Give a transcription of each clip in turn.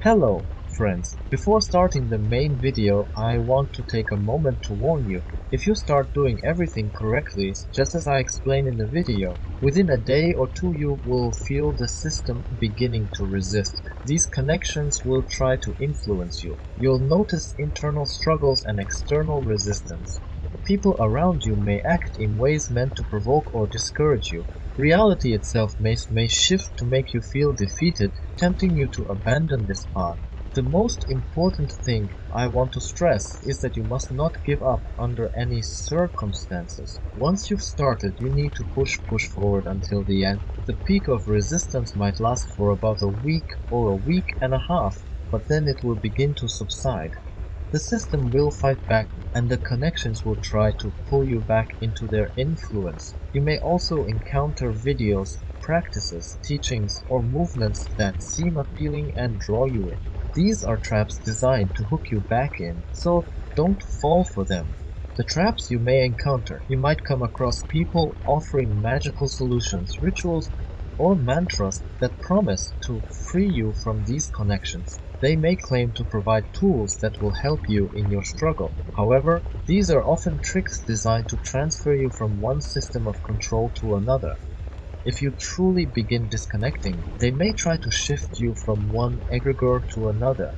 Hello, friends. Before starting the main video, I want to take a moment to warn you. If you start doing everything correctly, just as I explained in the video, within a day or two you will feel the system beginning to resist. These connections will try to influence you. You'll notice internal struggles and external resistance. People around you may act in ways meant to provoke or discourage you. Reality itself may shift to make you feel defeated, tempting you to abandon this path. The most important thing I want to stress is that you must not give up under any circumstances. Once you've started, you need to push forward until the end. The peak of resistance might last for about a week or a week and a half, but then it will begin to subside. The system will fight back and the connections will try to pull you back into their influence. You may also encounter videos, practices, teachings, or movements that seem appealing and draw you in. These are traps designed to hook you back in, so don't fall for them. The traps you may encounter: you might come across people offering magical solutions, rituals, or mantras that promise to free you from these connections. They may claim to provide tools that will help you in your struggle. However, these are often tricks designed to transfer you from one system of control to another. If you truly begin disconnecting, they may try to shift you from one egregor to another,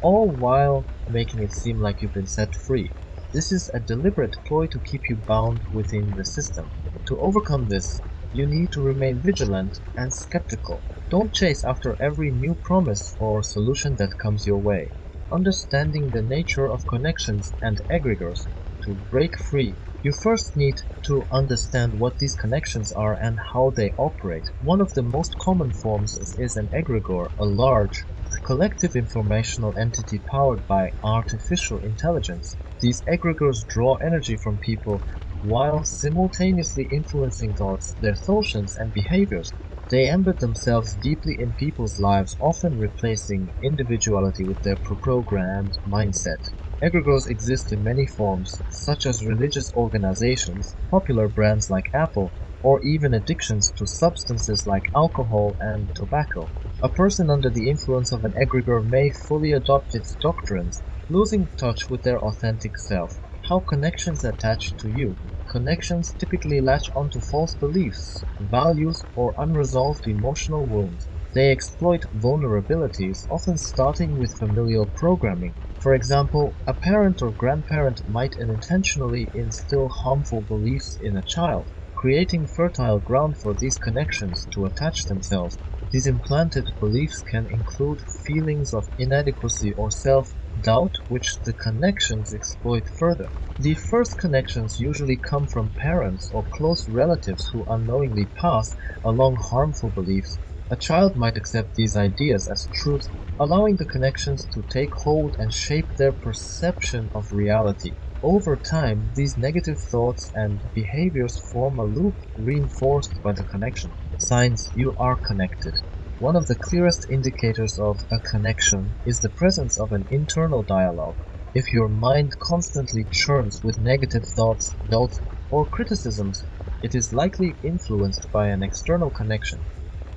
all while making it seem like you've been set free. This is a deliberate ploy to keep you bound within the system. To overcome this, you need to remain vigilant and skeptical. Don't chase after every new promise or solution that comes your way. Understanding the nature of connections and egregors. To break free, you first need to understand what these connections are and how they operate. One of the most common forms is an egregor, a large, collective informational entity powered by artificial intelligence. These egregors draw energy from people while simultaneously influencing thoughts, their emotions, and behaviors. They embed themselves deeply in people's lives, often replacing individuality with their programmed mindset. Egregores exist in many forms, such as religious organizations, popular brands like Apple, or even addictions to substances like alcohol and tobacco. A person under the influence of an egregor may fully adopt its doctrines, losing touch with their authentic self. How connections attach to you. Connections typically latch onto false beliefs, values, or unresolved emotional wounds. They exploit vulnerabilities, often starting with familial programming. For example, a parent or grandparent might unintentionally instill harmful beliefs in a child, creating fertile ground for these connections to attach themselves. These implanted beliefs can include feelings of inadequacy or self-doubt, which the connections exploit further. The first connections usually come from parents or close relatives who unknowingly pass along harmful beliefs. A child might accept these ideas as truth, allowing the connections to take hold and shape their perception of reality. Over time, these negative thoughts and behaviors form a loop reinforced by the connection. Signs you are connected. One of the clearest indicators of a connection is the presence of an internal dialogue. If your mind constantly churns with negative thoughts, doubts, or criticisms, it is likely influenced by an external connection.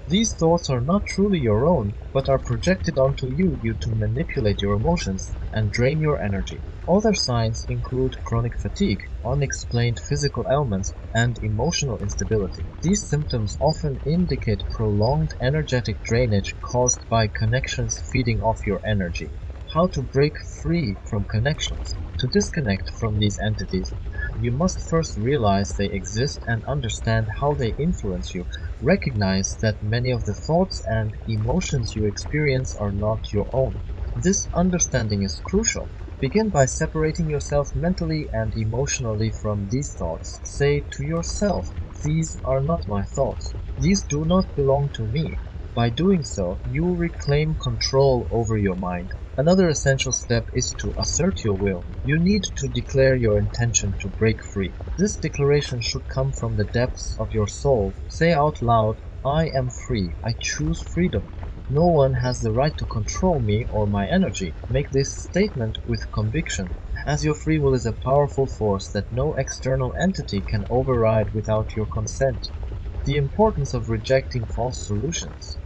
These thoughts are not truly your own, but are projected onto you to manipulate your emotions and drain your energy. Other signs include chronic fatigue, unexplained physical ailments, and emotional instability. These symptoms often indicate prolonged energetic drainage caused by connections feeding off your energy. How to break free from connections. To disconnect from these entities, you must first realize they exist and understand how they influence you. Recognize that many of the thoughts and emotions you experience are not your own. This understanding is crucial. Begin by separating yourself mentally and emotionally from these thoughts. Say to yourself, "These are not my thoughts. These do not belong to me." By doing so, you reclaim control over your mind. Another essential step is to assert your will. You need to declare your intention to break free. This declaration should come from the depths of your soul. Say out loud, "I am free. I choose freedom. No one has the right to control me or my energy." Make this statement with conviction, as your free will is a powerful force that no external entity can override without your consent. The importance of rejecting false solutions.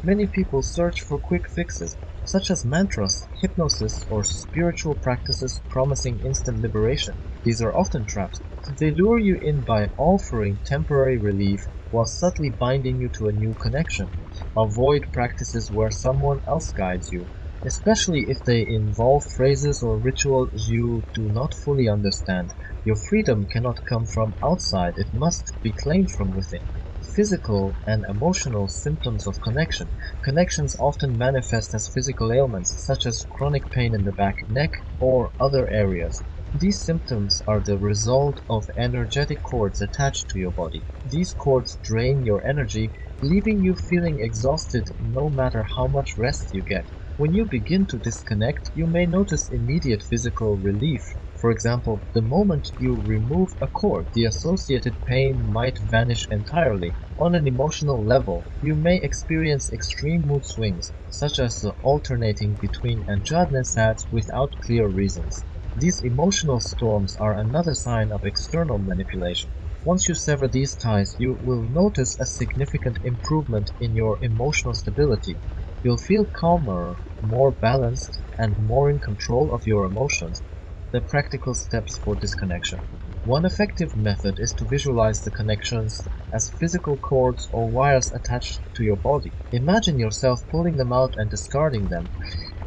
Many people search for quick fixes, such as mantras, hypnosis, or spiritual practices promising instant liberation. These are often traps. They lure you in by offering temporary relief while subtly binding you to a new connection. Avoid practices where someone else guides you, especially if they involve phrases or rituals you do not fully understand. Your freedom cannot come from outside, it must be claimed from within. Physical and emotional symptoms of connection. Connections often manifest as physical ailments, such as chronic pain in the back, neck, or other areas. These symptoms are the result of energetic cords attached to your body. These cords drain your energy, leaving you feeling exhausted no matter how much rest you get. When you begin to disconnect, you may notice immediate physical relief. For example, the moment you remove a cord, the associated pain might vanish entirely. On an emotional level, you may experience extreme mood swings, such as alternating between enjoyed and sad without clear reasons. These emotional storms are another sign of external manipulation. Once you sever these ties, you will notice a significant improvement in your emotional stability. You'll feel calmer, more balanced, and more in control of your emotions. The practical steps for disconnection. One effective method is to visualize the connections as physical cords or wires attached to your body. Imagine yourself pulling them out and discarding them.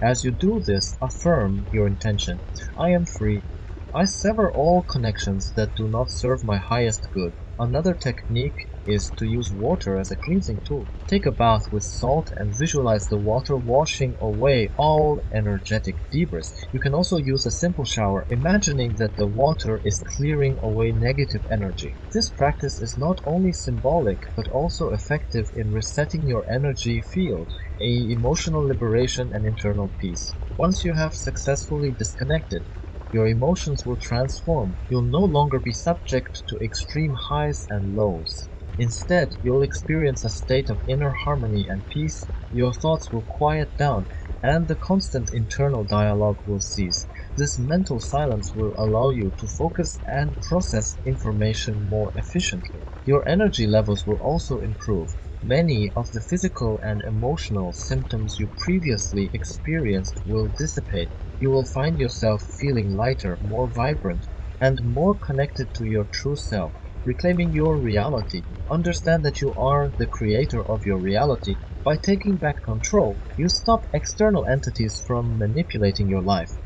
As you do this, affirm your intention. I am free. I sever all connections that do not serve my highest good. Another technique is to use water as a cleansing tool. Take a bath with salt and visualize the water washing away all energetic debris. You can also use a simple shower, imagining that the water is clearing away negative energy. This practice is not only symbolic, but also effective in resetting your energy field, emotional liberation and internal peace. Once you have successfully disconnected, your emotions will transform. You'll no longer be subject to extreme highs and lows. Instead, you'll experience a state of inner harmony and peace. Your thoughts will quiet down, and the constant internal dialogue will cease. This mental silence will allow you to focus and process information more efficiently. Your energy levels will also improve. Many of the physical and emotional symptoms you previously experienced will dissipate. You will find yourself feeling lighter, more vibrant, and more connected to your true self, reclaiming your reality. Understand that you are the creator of your reality. By taking back control, you stop external entities from manipulating your life.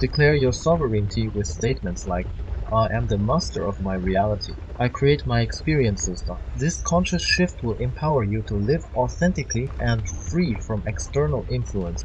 Declare your sovereignty with statements like, I am the master of my reality. I create my experiences. This conscious shift will empower you to live authentically and free from external influence.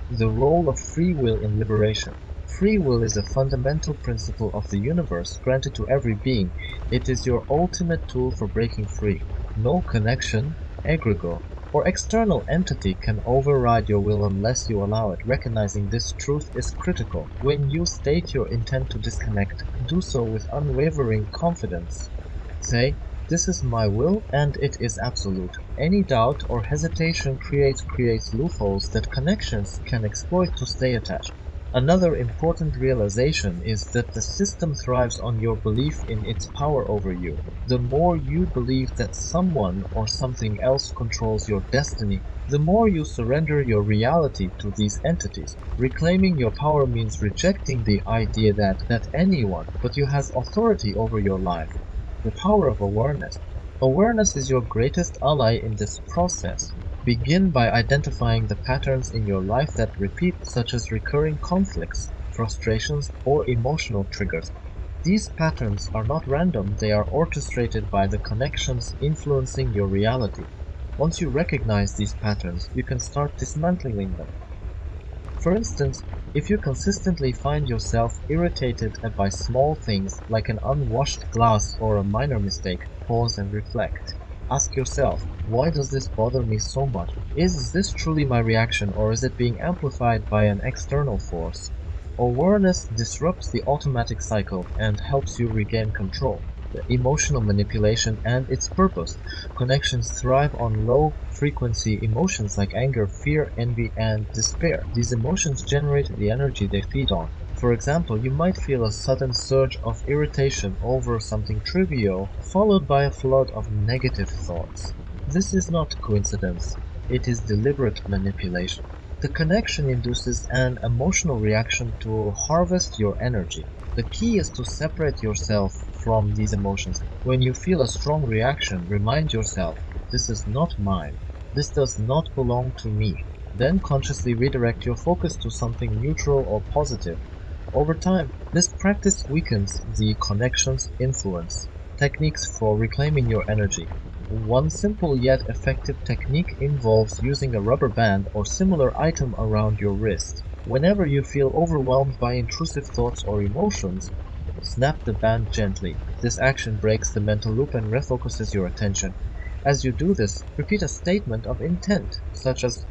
The role of free will in liberation. Free will is a fundamental principle of the universe granted to every being. It is your ultimate tool for breaking free. No connection, egregor, or external entity can override your will unless you allow it. Recognizing this truth is critical. When you state your intent to disconnect, do so with unwavering confidence. Say, this is my will and it is absolute. Any doubt or hesitation creates loopholes that connections can exploit to stay attached. Another important realization is that the system thrives on your belief in its power over you. The more you believe that someone or something else controls your destiny, the more you surrender your reality to these entities. Reclaiming your power means rejecting the idea that anyone but you has authority over your life. The power of awareness. Awareness is your greatest ally in this process. Begin by identifying the patterns in your life that repeat, such as recurring conflicts, frustrations, or emotional triggers. These patterns are not random, they are orchestrated by the connections influencing your reality. Once you recognize these patterns, you can start dismantling them. For instance, if you consistently find yourself irritated by small things like an unwashed glass or a minor mistake, pause and reflect. Ask yourself, why does this bother me so much? Is this truly my reaction or is it being amplified by an external force? Awareness disrupts the automatic cycle and helps you regain control. The emotional manipulation and its purpose. Connections thrive on low-frequency emotions like anger, fear, envy, and despair. These emotions generate the energy they feed on. For example, you might feel a sudden surge of irritation over something trivial, followed by a flood of negative thoughts. This is not coincidence. It is deliberate manipulation. The connection induces an emotional reaction to harvest your energy. The key is to separate yourself from these emotions. When you feel a strong reaction, remind yourself, this is not mine. This does not belong to me. Then consciously redirect your focus to something neutral or positive. Over time, this practice weakens the connection's influence. Techniques for reclaiming your energy. One simple yet effective technique involves using a rubber band or similar item around your wrist. Whenever you feel overwhelmed by intrusive thoughts or emotions, snap the band gently. This action breaks the mental loop and refocuses your attention. As you do this, repeat a statement of intent, such as,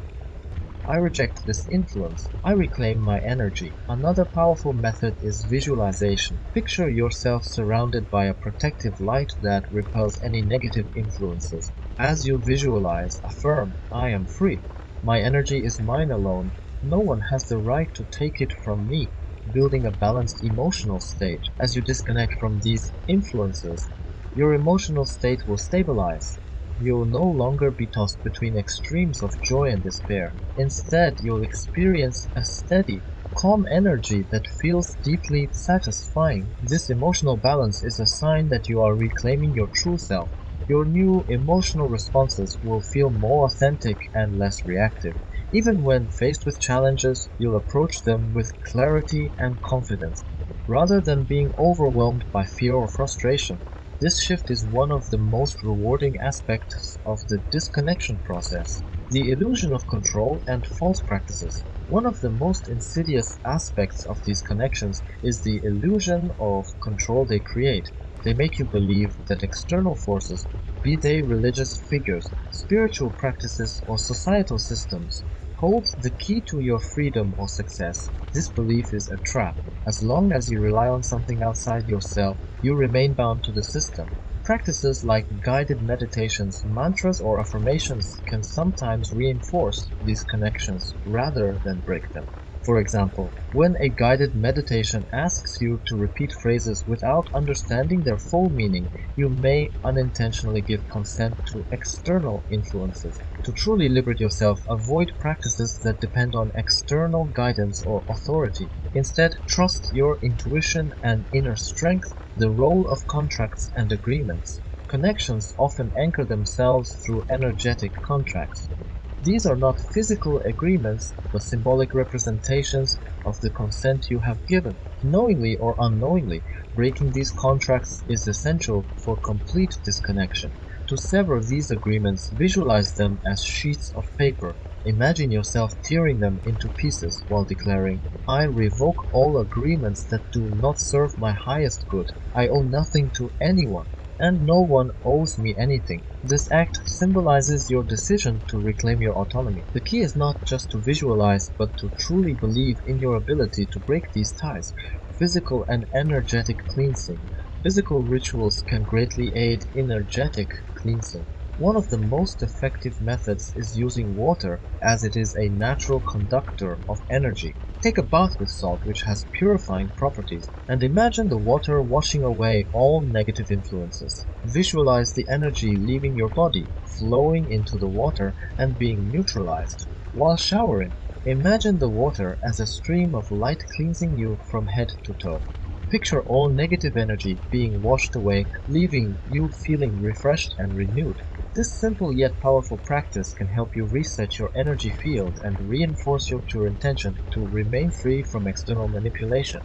I reject this influence. I reclaim my energy. Another powerful method is visualization. Picture yourself surrounded by a protective light that repels any negative influences. As you visualize, affirm, I am free. My energy is mine alone. No one has the right to take it from me. Building a balanced emotional state. As you disconnect from these influences, your emotional state will stabilize. You'll no longer be tossed between extremes of joy and despair. Instead, you'll experience a steady, calm energy that feels deeply satisfying. This emotional balance is a sign that you are reclaiming your true self. Your new emotional responses will feel more authentic and less reactive. Even when faced with challenges, you'll approach them with clarity and confidence, rather than being overwhelmed by fear or frustration. This shift is one of the most rewarding aspects of the disconnection process. The illusion of control and false practices. One of the most insidious aspects of these connections is the illusion of control they create. They make you believe that external forces, be they religious figures, spiritual practices, or societal systems, hold the key to your freedom or success. This belief is a trap. As long as you rely on something outside yourself, you remain bound to the system. Practices like guided meditations, mantras, or affirmations can sometimes reinforce these connections rather than break them. For example, when a guided meditation asks you to repeat phrases without understanding their full meaning, you may unintentionally give consent to external influences. To truly liberate yourself, avoid practices that depend on external guidance or authority. Instead, trust your intuition and inner strength. The role of contracts and agreements. Connections often anchor themselves through energetic contracts. These are not physical agreements, but symbolic representations of the consent you have given. Knowingly or unknowingly, breaking these contracts is essential for complete disconnection. To sever these agreements, visualize them as sheets of paper. Imagine yourself tearing them into pieces while declaring, I revoke all agreements that do not serve my highest good. I owe nothing to anyone, and no one owes me anything. This act symbolizes your decision to reclaim your autonomy. The key is not just to visualize, but to truly believe in your ability to break these ties. Physical and energetic cleansing. Physical rituals can greatly aid energetic cleansing. One of the most effective methods is using water, as it is a natural conductor of energy. Take a bath with salt, which has purifying properties, and imagine the water washing away all negative influences. Visualize the energy leaving your body, flowing into the water, and being neutralized. While showering, imagine the water as a stream of light cleansing you from head to toe. Picture all negative energy being washed away, leaving you feeling refreshed and renewed. This simple yet powerful practice can help you reset your energy field and reinforce your true intention to remain free from external manipulation.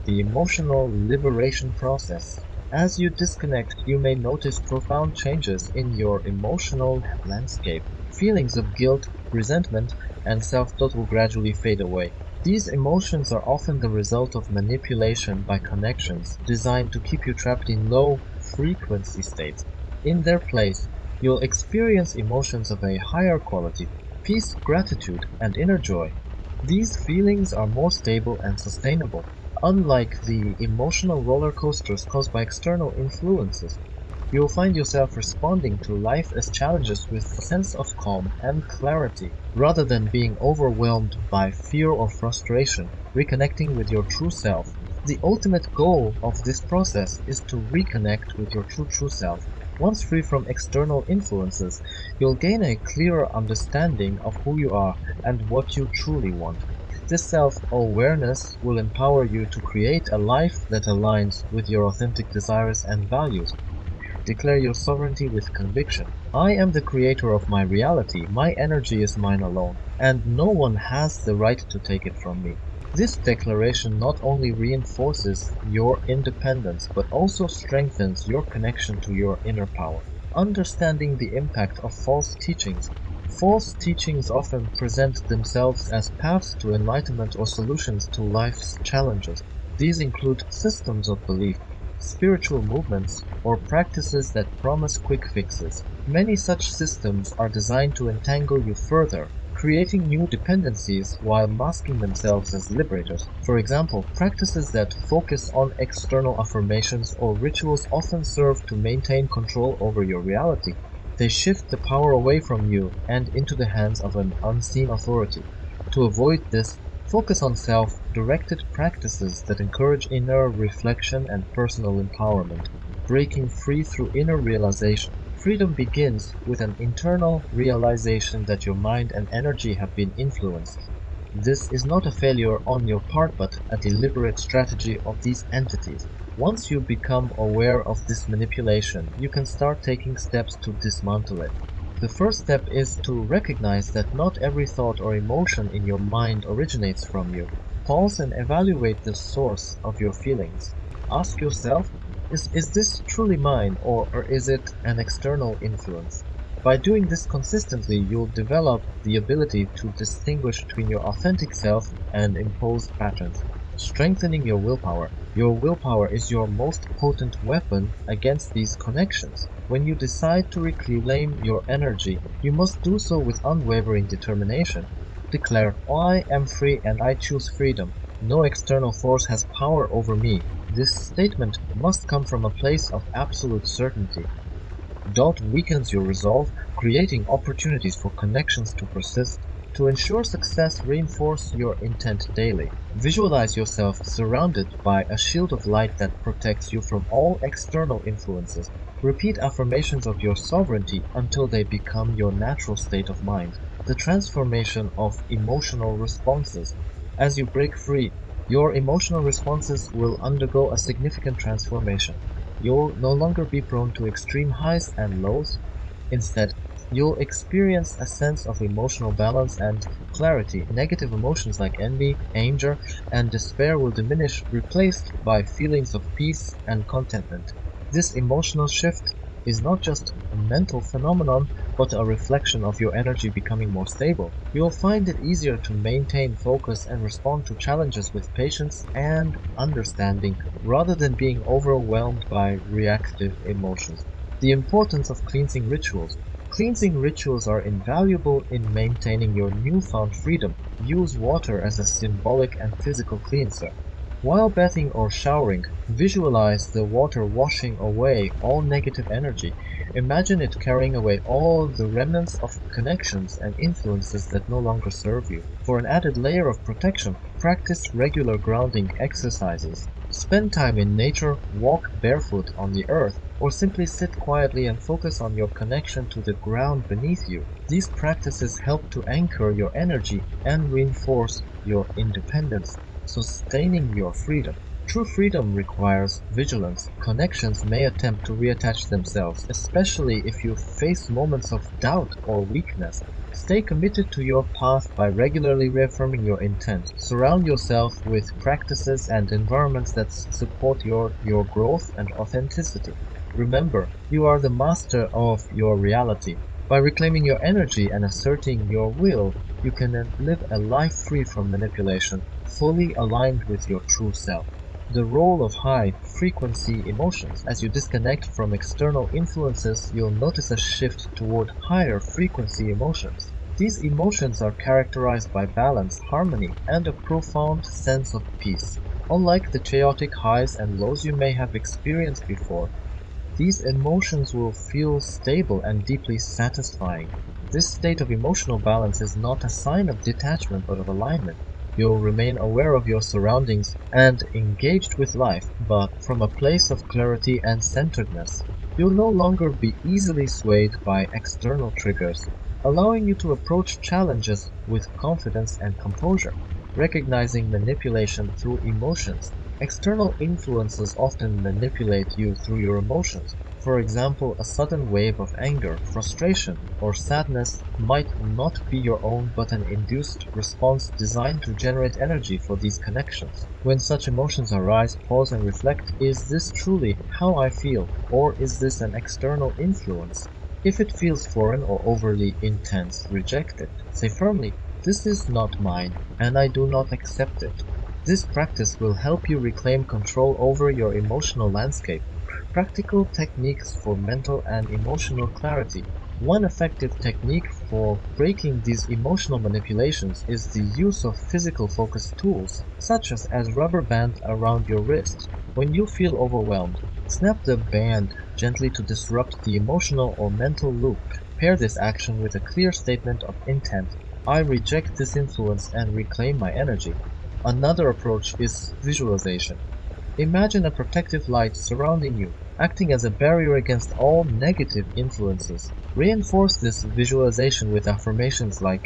The emotional liberation process. As you disconnect, you may notice profound changes in your emotional landscape. Feelings of guilt, resentment, and self-doubt will gradually fade away. These emotions are often the result of manipulation by connections designed to keep you trapped in low frequency states. In their place, you'll experience emotions of a higher quality, peace, gratitude, and inner joy. These feelings are more stable and sustainable, unlike the emotional roller coasters caused by external influences. You'll find yourself responding to life as challenges with a sense of calm and clarity, rather than being overwhelmed by fear or frustration, reconnecting with your true self. The ultimate goal of this process is to reconnect with your true self, Once free from external influences, you'll gain a clearer understanding of who you are and what you truly want. This self-awareness will empower you to create a life that aligns with your authentic desires and values. Declare your sovereignty with conviction. I am the creator of my reality, my energy is mine alone, and no one has the right to take it from me. This declaration not only reinforces your independence, but also strengthens your connection to your inner power. Understanding the impact of false teachings. False teachings often present themselves as paths to enlightenment or solutions to life's challenges. These include systems of belief, spiritual movements, or practices that promise quick fixes. Many such systems are designed to entangle you further, creating new dependencies while masking themselves as liberators. For example, practices that focus on external affirmations or rituals often serve to maintain control over your reality. They shift the power away from you and into the hands of an unseen authority. To avoid this, focus on self-directed practices that encourage inner reflection and personal empowerment, breaking free through inner realization. Freedom begins with an internal realization that your mind and energy have been influenced. This is not a failure on your part, but a deliberate strategy of these entities. Once you become aware of this manipulation, you can start taking steps to dismantle it. The first step is to recognize that not every thought or emotion in your mind originates from you. Pause and evaluate the source of your feelings. Ask yourself, is this truly mine, or is it an external influence? By doing this consistently, you'll develop the ability to distinguish between your authentic self and imposed patterns, strengthening your willpower. Your willpower is your most potent weapon against these connections. When you decide to reclaim your energy, you must do so with unwavering determination. Declare, I am free and I choose freedom. No external force has power over me. This statement must come from a place of absolute certainty. Doubt weakens your resolve, creating opportunities for connections to persist. To ensure success, reinforce your intent daily. Visualize yourself surrounded by a shield of light that protects you from all external influences. Repeat affirmations of your sovereignty until they become your natural state of mind. The transformation of emotional responses. As you break free, your emotional responses will undergo a significant transformation. You'll no longer be prone to extreme highs and lows. Instead, you'll experience a sense of emotional balance and clarity. Negative emotions like envy, anger, and despair will diminish, replaced by feelings of peace and contentment. This emotional shift is not just a mental phenomenon, but a reflection of your energy becoming more stable. You'll find it easier to maintain focus and respond to challenges with patience and understanding rather than being overwhelmed by reactive emotions. The importance of cleansing rituals. Cleansing rituals are invaluable in maintaining your newfound freedom. Use water as a symbolic and physical cleanser. While bathing or showering, visualize the water washing away all negative energy. Imagine it carrying away all the remnants of connections and influences that no longer serve you. For an added layer of protection, practice regular grounding exercises. Spend time in nature, walk barefoot on the earth, or simply sit quietly and focus on your connection to the ground beneath you. These practices help to anchor your energy and reinforce your independence, sustaining your freedom. True freedom requires vigilance. Connections may attempt to reattach themselves, especially if you face moments of doubt or weakness. Stay committed to your path by regularly reaffirming your intent. Surround yourself with practices and environments that support your growth and authenticity. Remember, you are the master of your reality. By reclaiming your energy and asserting your will, you can live a life free from manipulation, fully aligned with your true self. The role of high frequency emotions. As you disconnect from external influences, you'll notice a shift toward higher frequency emotions. These emotions are characterized by balance, harmony, and a profound sense of peace. Unlike the chaotic highs and lows you may have experienced before, these emotions will feel stable and deeply satisfying. This state of emotional balance is not a sign of detachment but of alignment. You'll remain aware of your surroundings and engaged with life, but from a place of clarity and centeredness. You'll no longer be easily swayed by external triggers, allowing you to approach challenges with confidence and composure. Recognizing manipulation through emotions. External influences often manipulate you through your emotions. For example, a sudden wave of anger, frustration, or sadness might not be your own but an induced response designed to generate energy for these connections. When such emotions arise, pause and reflect, is this truly how I feel, or is this an external influence? If it feels foreign or overly intense, reject it. Say firmly, this is not mine, and I do not accept it. This practice will help you reclaim control over your emotional landscape. Practical techniques for mental and emotional clarity. One effective technique for breaking these emotional manipulations is the use of physical focus tools, such as rubber band around your wrist. When you feel overwhelmed, snap the band gently to disrupt the emotional or mental loop. Pair this action with a clear statement of intent. I reject this influence and reclaim my energy. Another approach is visualization. Imagine a protective light surrounding you, acting as a barrier against all negative influences. Reinforce this visualization with affirmations like,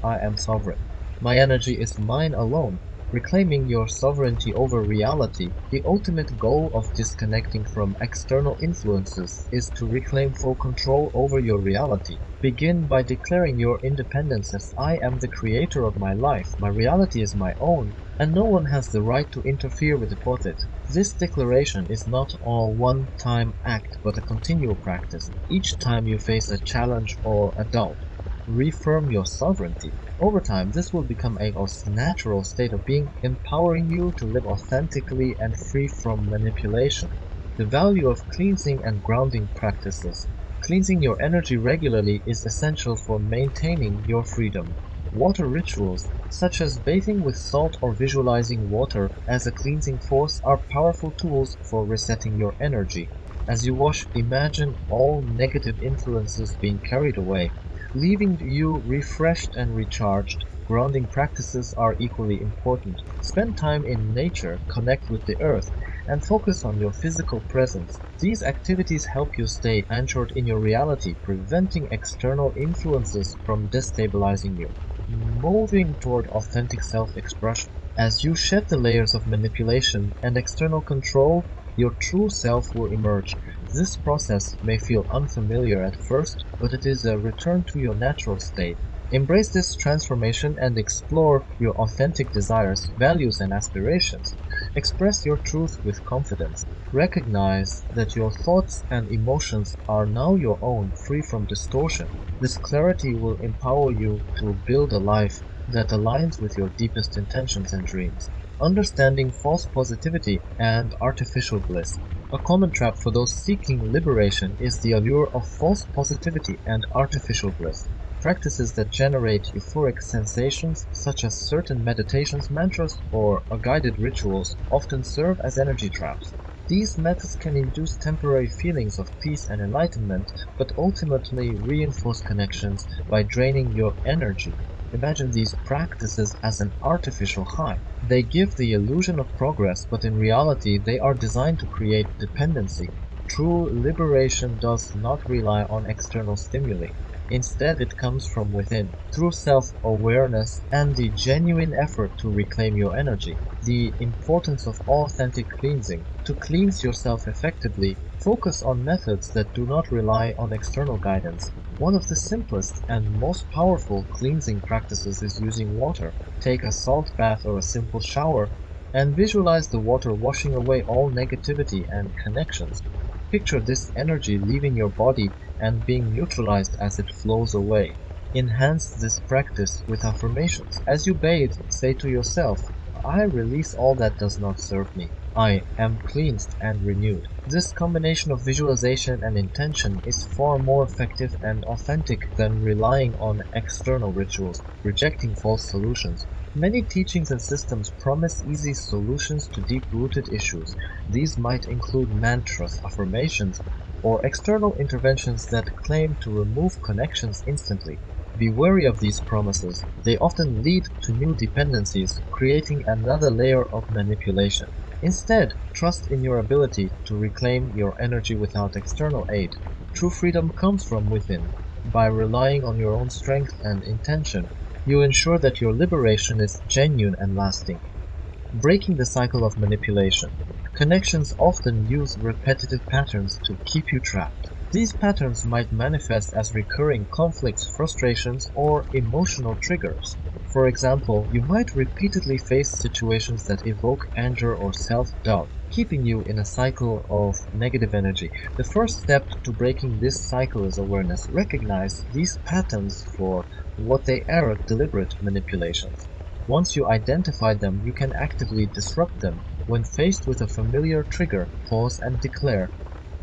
I am sovereign. My energy is mine alone. Reclaiming your sovereignty over reality. The ultimate goal of disconnecting from external influences is to reclaim full control over your reality. Begin by declaring your independence as I am the creator of my life. My reality is my own, and no one has the right to interfere with it. This declaration is not a one-time act, but a continual practice. Each time you face a challenge or a doubt, reaffirm your sovereignty. Over time, this will become a natural state of being, empowering you to live authentically and free from manipulation. The value of cleansing and grounding practices. Cleansing your energy regularly is essential for maintaining your freedom. Water rituals, such as bathing with salt or visualizing water as a cleansing force, are powerful tools for resetting your energy. As you wash, imagine all negative influences being carried away, leaving you refreshed and recharged. Grounding practices are equally important. Spend time in nature, connect with the earth, and focus on your physical presence. These activities help you stay anchored in your reality, preventing external influences from destabilizing you. Moving toward authentic self-expression. As you shed the layers of manipulation and external control, your true self will emerge. This process may feel unfamiliar at first, but it is a return to your natural state. Embrace this transformation and explore your authentic desires, values, and aspirations. Express your truth with confidence. Recognize that your thoughts and emotions are now your own, free from distortion. This clarity will empower you to build a life that aligns with your deepest intentions and dreams. Understanding false positivity and artificial bliss. A common trap for those seeking liberation is the allure of false positivity and artificial bliss. Practices that generate euphoric sensations, such as certain meditations, mantras, or guided rituals, often serve as energy traps. These methods can induce temporary feelings of peace and enlightenment, but ultimately reinforce connections by draining your energy. Imagine these practices as an artificial high. They give the illusion of progress, but in reality they are designed to create dependency. True liberation does not rely on external stimuli. Instead, it comes from within, through self-awareness and the genuine effort to reclaim your energy. The importance of authentic cleansing. To cleanse yourself effectively, focus on methods that do not rely on external guidance. One of the simplest and most powerful cleansing practices is using water. Take a salt bath or a simple shower and visualize the water washing away all negativity and connections. Picture this energy leaving your body and being neutralized as it flows away. Enhance this practice with affirmations. As you bathe, say to yourself, I release all that does not serve me. I am cleansed and renewed. This combination of visualization and intention is far more effective and authentic than relying on external rituals, rejecting false solutions. Many teachings and systems promise easy solutions to deep-rooted issues. These might include mantras, affirmations, or external interventions that claim to remove connections instantly. Be wary of these promises. They often lead to new dependencies, creating another layer of manipulation. Instead, trust in your ability to reclaim your energy without external aid. True freedom comes from within. By relying on your own strength and intention, you ensure that your liberation is genuine and lasting. Breaking the cycle of manipulation. Connections often use repetitive patterns to keep you trapped. These patterns might manifest as recurring conflicts, frustrations, or emotional triggers. For example, you might repeatedly face situations that evoke anger or self-doubt, keeping you in a cycle of negative energy. The first step to breaking this cycle is awareness. Recognize these patterns for what they are: deliberate manipulations. Once you identify them, you can actively disrupt them. When faced with a familiar trigger, pause and declare,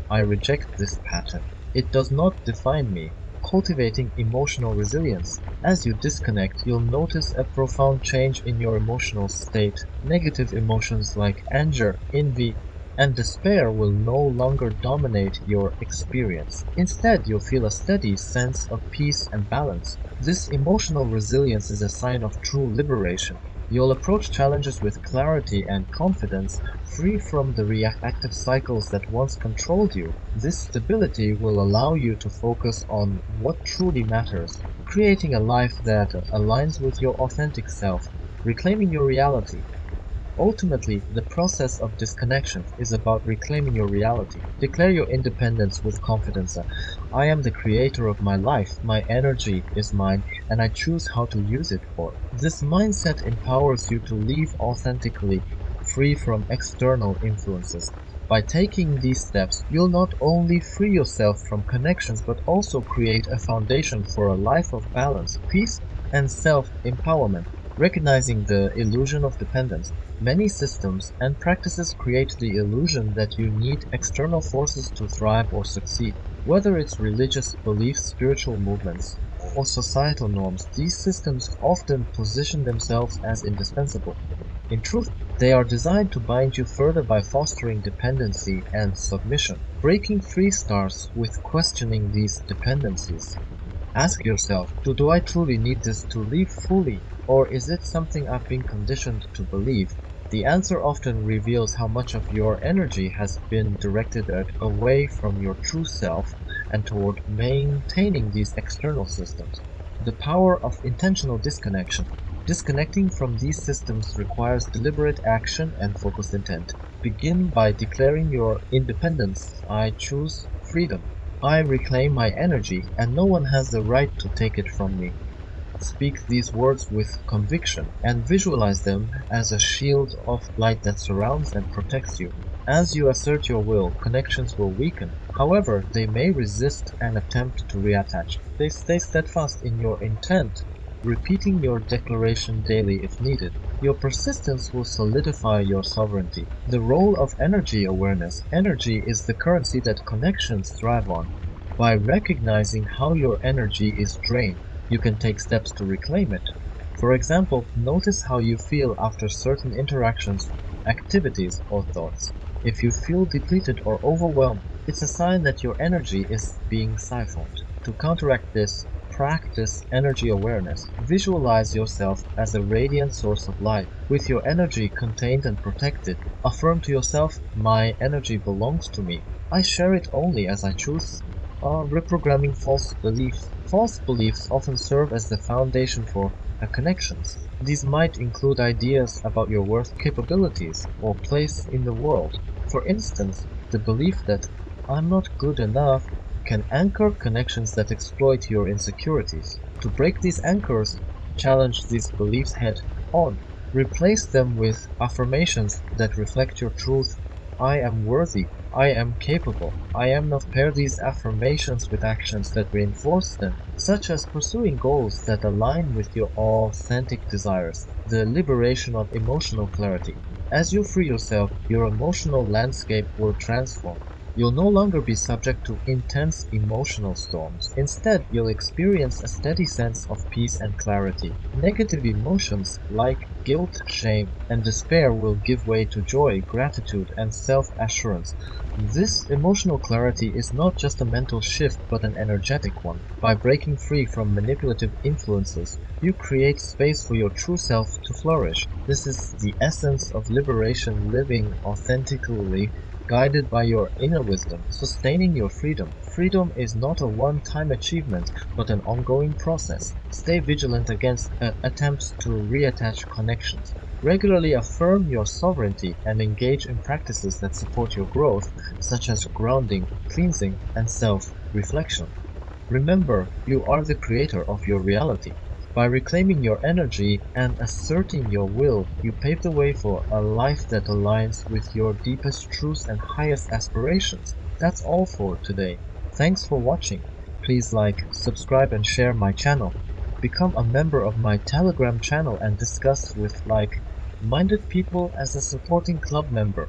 I reject this pattern. It does not define me. Cultivating emotional resilience. As you disconnect, you'll notice a profound change in your emotional state. Negative emotions like anger, envy, and despair will no longer dominate your experience. Instead, you'll feel a steady sense of peace and balance. This emotional resilience is a sign of true liberation. You'll approach challenges with clarity and confidence, free from the reactive cycles that once controlled you. This stability will allow you to focus on what truly matters, creating a life that aligns with your authentic self, reclaiming your reality. Ultimately, the process of disconnection is about reclaiming your reality. Declare your independence with confidence. I am the creator of my life, my energy is mine, and I choose how to use it for. This mindset empowers you to live authentically, free from external influences. By taking these steps, you'll not only free yourself from connections, but also create a foundation for a life of balance, peace, and self-empowerment. Recognizing the illusion of dependence. Many systems and practices create the illusion that you need external forces to thrive or succeed. Whether it's religious beliefs, spiritual movements, or societal norms, these systems often position themselves as indispensable. In truth, they are designed to bind you further by fostering dependency and submission. Breaking free starts with questioning these dependencies. Ask yourself, do I truly need this to live fully, or is it something I've been conditioned to believe? The answer often reveals how much of your energy has been directed away from your true self and toward maintaining these external systems. The power of intentional disconnection. Disconnecting from these systems requires deliberate action and focused intent. Begin by declaring your independence. I choose freedom. I reclaim my energy, and no one has the right to take it from me. Speak these words with conviction and visualize them as a shield of light that surrounds and protects you. As you assert your will, connections will weaken. However, they may resist and attempt to reattach. They stay steadfast in your intent, repeating your declaration daily if needed. Your persistence will solidify your sovereignty. The role of energy awareness. Energy is the currency that connections thrive on. By recognizing how your energy is drained, you can take steps to reclaim it. For example, notice how you feel after certain interactions, activities, or thoughts. If you feel depleted or overwhelmed, it's a sign that your energy is being siphoned. To counteract this, practice energy awareness. Visualize yourself as a radiant source of light, with your energy contained and protected. Affirm to yourself, my energy belongs to me. I share it only as I choose. Reprogramming false beliefs. False beliefs often serve as the foundation for connections. These might include ideas about your worth, capabilities, or place in the world. For instance, the belief that I'm not good enough can anchor connections that exploit your insecurities. To break these anchors, challenge these beliefs head on. Replace them with affirmations that reflect your truth. I am worthy. I am capable. I am not. Pair these affirmations with actions that reinforce them, such as pursuing goals that align with your authentic desires. The liberation of emotional clarity. As you free yourself, your emotional landscape will transform. You'll no longer be subject to intense emotional storms. Instead, you'll experience a steady sense of peace and clarity. Negative emotions like guilt, shame, and despair will give way to joy, gratitude, and self-assurance. This emotional clarity is not just a mental shift but an energetic one. By breaking free from manipulative influences, you create space for your true self to flourish. This is the essence of liberation, living authentically, guided by your inner wisdom, sustaining your freedom. Freedom is not a one-time achievement, but an ongoing process. Stay vigilant against attempts to reattach connections. Regularly affirm your sovereignty and engage in practices that support your growth, such as grounding, cleansing, and self-reflection. Remember, you are the creator of your reality. By reclaiming your energy and asserting your will, you pave the way for a life that aligns with your deepest truths and highest aspirations. That's all for today. Thanks for watching. Please like, subscribe, and share my channel. Become a member of my Telegram channel and discuss with like-minded people as a supporting club member.